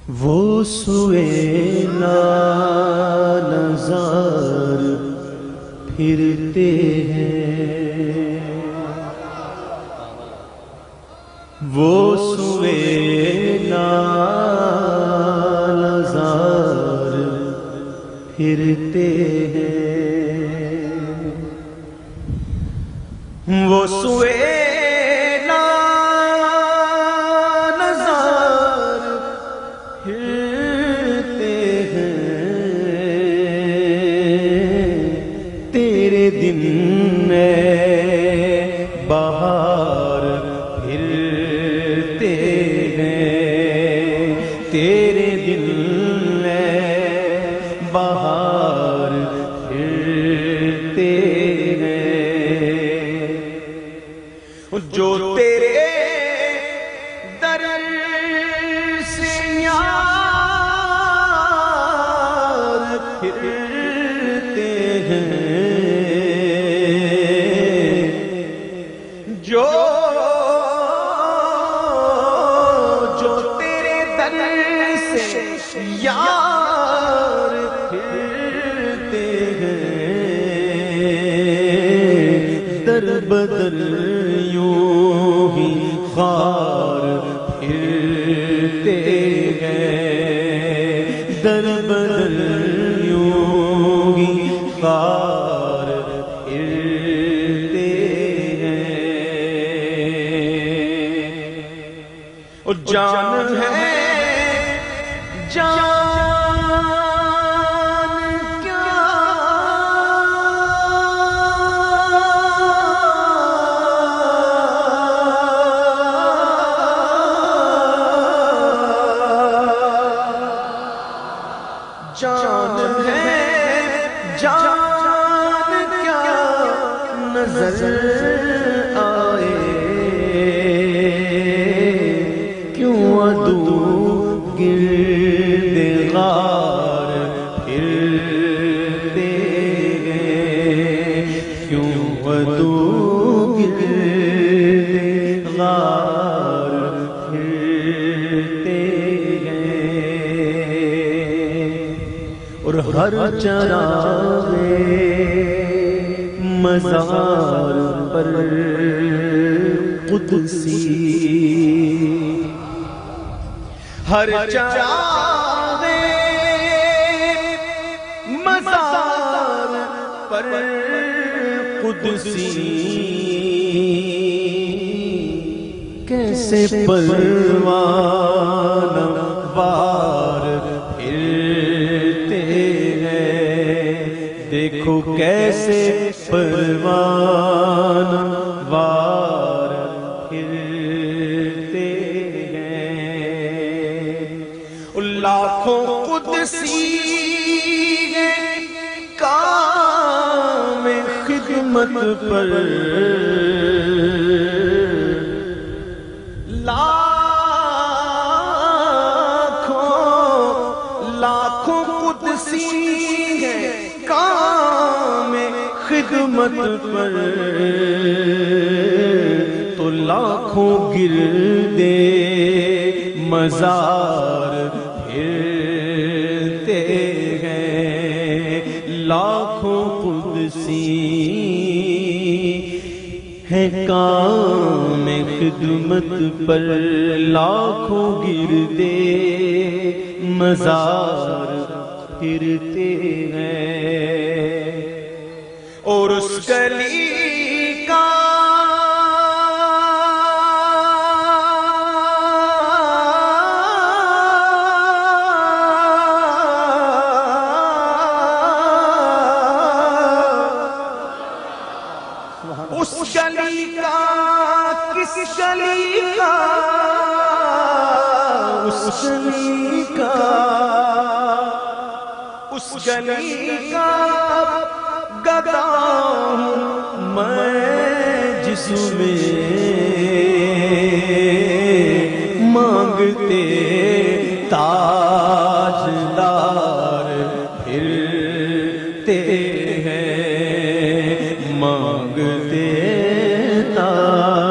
وہ سوئے لالزار پھرتے ہیں، وہ سوئے لالزار پھرتے ہیں، وہ سوئے دن بہار پھرتے ہیں، تیرے دل بہار پھرتے ہیں، جو تیرے در سے یار پھرتے ہیں، جو تیرے در سے یار پھرتے ہیں، در بدر یوں ہی خار پھرتے ہیں، در بدر یوں ہی خار پھرتے ہیں، جان ہے جان کیا جان ہے جان کیا نظر آئے، گرد غار پھرتے ہیں، کیوں عدو گرد غار پھرتے ہیں، اور ہر چراغ مزار پر قدسی، ہر چراغ مزار پر قدسی، کیسے پروانہ وار پھرتے ہیں، دیکھو کیسے پروانہ وار پھرتے ہیں، لاکھوں قدسی کام خدمت پر، لاکھوں قدسی کام خدمت پر، تو لاکھوں گردے مزار پھرتے ہیں، لاکھوں قدسی ہے کام خدمت پر، لاکھوں گردے مزار پھرتے ہیں، اور اس گلی کا اس گلی کا کس گلی کا اس گلی کا اس گلی کا گدا ہوں میں، جس میں مانگتے تاجدار پھرتے ہیں، مانگتے تاجدار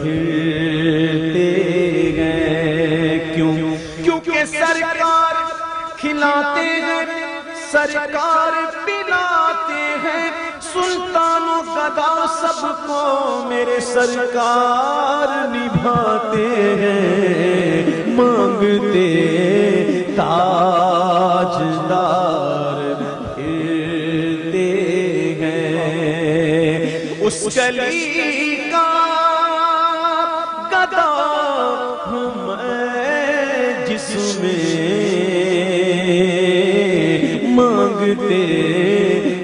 پھرتے ہیں، کھلاتے ہیں سرکار پلاتے ہیں سلطان و گدا سب کو میرے سرکار نبھاتے ہیں مانگتے تاجدار پھرتے ہیں اس گلی کا گدا ہوں میں جس میں مانگتے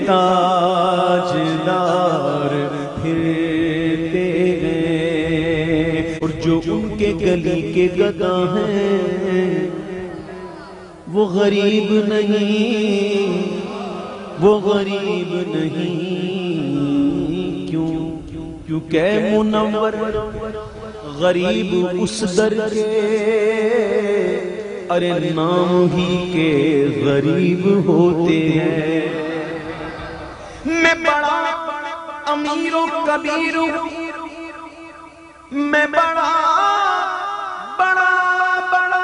تاجدار پھرتے ہیں اور جو ان کے گلی کے گدا ہیں وہ غریب نہیں وہ غریب نہیں کیونکہ منور غریب اس در کے ارے نام ہی کے غریب ہوتے ہیں میں بڑا امیر و کبیر ہوں میں بڑا بڑا بڑا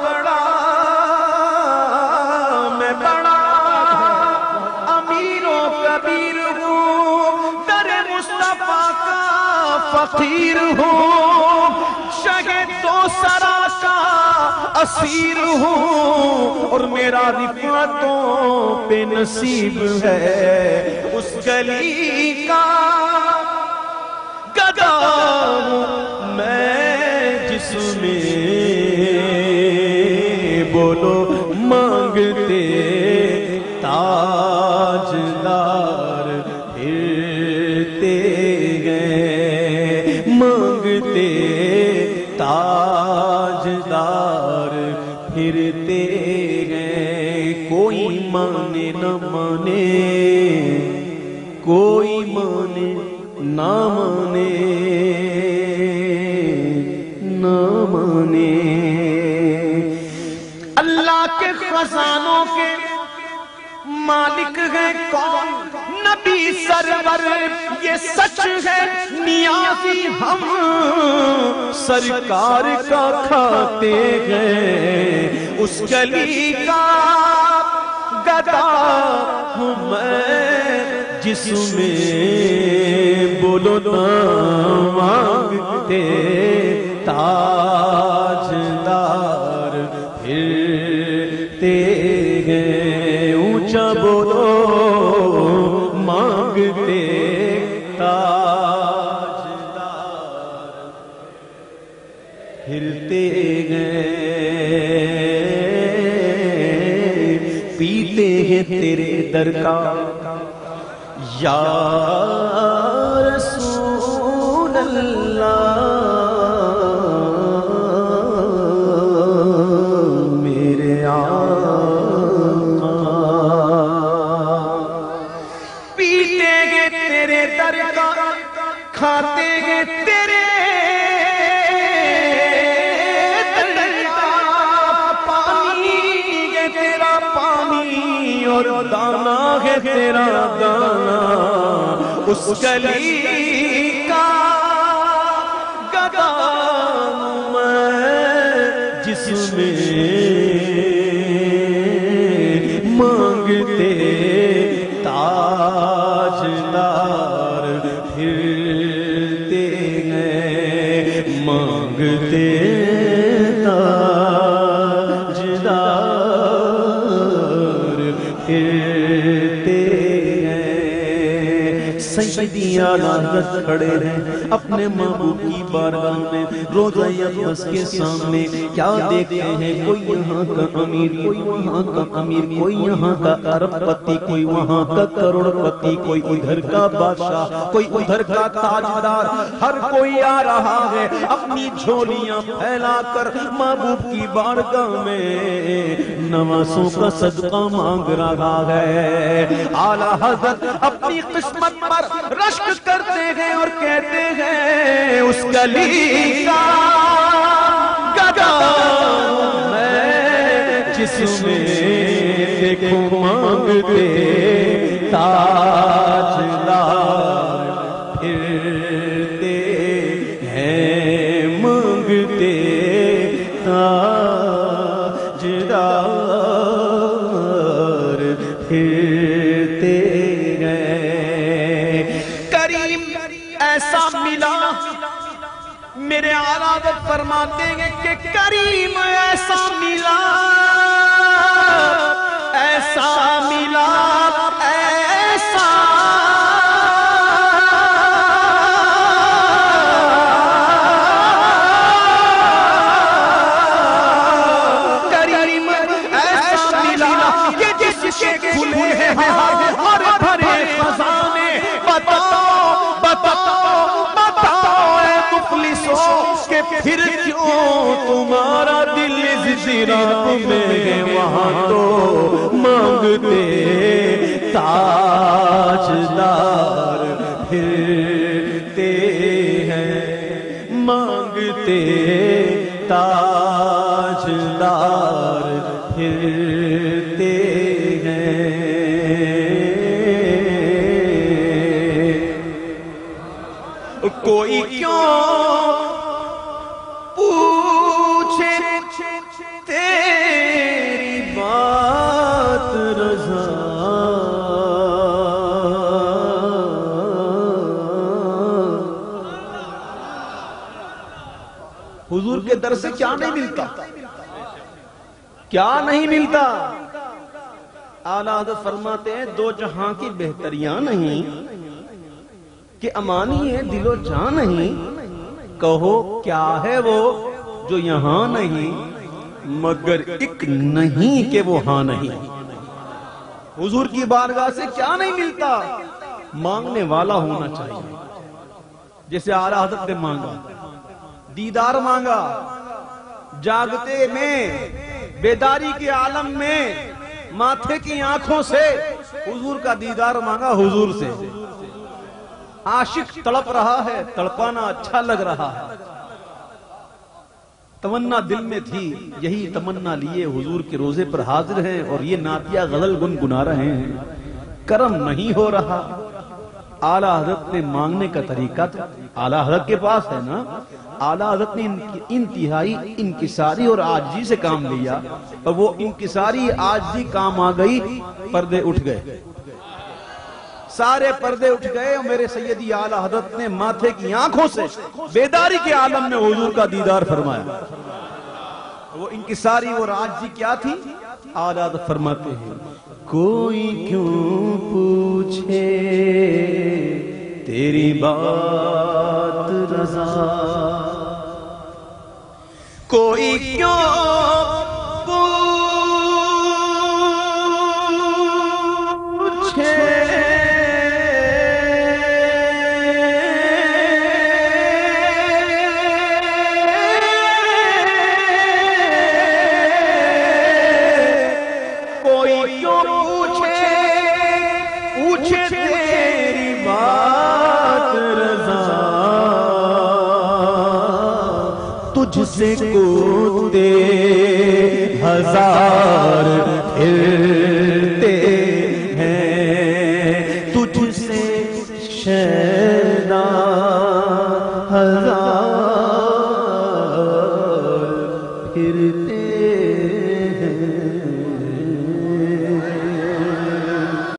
بڑا میں بڑا امیر و کبیر ہوں در مصطفیٰ کا فقیر ہوں شہد دو سرا کا اسیر ہوں اور میرا رفعتوں پہ نصیب ہے اس گلی کا گدا ہوں میں جس میں بولو مانگتے تاجدار پھرتے گئے مانگتے تاجدار پھرتے گئے کوئی مانے نہ مانے کوئی مانے نہ مانے نہ مانے اللہ کے خزانوں کے مالک ہے کون نبی سرور یہ سچ ہے نیازی ہم سرکار کا کھاتے ہیں اس گلی کا گدا ہوں میں جس میں بولو نہ مانگتے تاجدار پھرتے ہیں اونچا بولو مانگتے تاجدار پھرتے ہیں پیتے ہیں تیرے در کا یا رسول اللہ میرے آقا پیتے گے تیرے در کا کھاتے گے تیرے در کا پانی گے تیرا پانی اور دانا ہے تیرا دانا اس گلی کا گدا ہوں میں جس میں مانگتے تاجدار پھرتے ہیں مانگتے تاجدار پھرتے سیدی اعلیٰ حضرت کھڑے ہیں اپنے محبوب کی بارگاہ میں روضہ اقدس کے سامنے کیا دیکھتے ہیں کوئی یہاں کا امیر کوئی وہاں کا امیر کوئی یہاں کا ارب پتی کوئی وہاں کا کروڑ پتی کوئی ادھر کا بادشاہ کوئی ادھر کا تاجدار ہر کوئی آ رہا ہے اپنی جھولیاں پھیلا کر محبوب کی بارگاہ میں نوازوں کا صدقہ مانگ رہا ہے اعلیٰ حضرت اپنی قسمت پر رشک کرتے ہیں اور کہتے ہیں اس گلی کا گدا میں جس میں دیکھو مانگتے تاجدار پھرتے ہیں مانگتے تاجدار میرے آقا حضرت فرماتے ہیں کہ کریم ایسا ملا، ایسا ملا، ایسا کریم ایسا ملا کہ جس کے کھلے ہیں اور بھرے خزانے، بتاؤ بتاؤ بتاؤ اے مفلسوں کہ پھر کیوں تمہارا دل اضطراب میں ہے، وہاں تو مانگتے تاجدار پھرتے ہیں، مانگتے تاجدار پھرتے ہیں۔ کوئی کیوں پوچھے تیری بات رضا، حضور کے در سے کیا نہیں ملتا، کیا نہیں ملتا؟ اعلیٰ حضرت فرماتے ہیں دو جہاں کی بہتریاں نہیں کہ امانی ہے دل و جان نہیں، کہو کیا ہے وہ جو یہاں نہیں، مگر ایک نہیں کہ وہ ہاں نہیں۔ حضور کی بارگاہ سے کیا نہیں ملتا؟ مانگنے والا ہونا چاہیے، جیسے اعلیٰ حضرت نے مانگا، دیدار مانگا، جاگتے میں بیداری کے عالم میں ماتھے کی آنکھوں سے حضور کا دیدار مانگا، حضور سے عاشق تڑپ رہا ہے، تڑپانا اچھا لگ رہا ہے، تمنا دل میں تھی، یہی تمنا لیے حضور کے روزے پر حاضر ہیں اور یہ نعتیہ غزل گنگنا رہے ہیں، کرم نہیں ہو رہا۔ اعلیٰ حضرت نے مانگنے کا طریقہ تھا، اعلیٰ حضرت کے پاس ہے نا، اعلیٰ حضرت نے انتہائی انکساری اور عاجزی سے کام لیا، اور وہ انکساری عاجزی کام آ گئی، پردے اٹھ گئے، سارے پردے اٹھ گئے، اور میرے سیدی اعلیٰ حضرت نے ماتھے کی آنکھوں سے بیداری کے عالم میں حضور کا دیدار فرمایا۔ وہ انکساری اور عاجزی کیا تھی؟ اعلیٰ حضرت فرماتے ہیں کوئی کیوں پوچھے تیری بات رضا، کوئی کیوں پوچھے تیری بات رضا، تجھ سے کودتے ہزار پھرتے ہیں، تجھ سے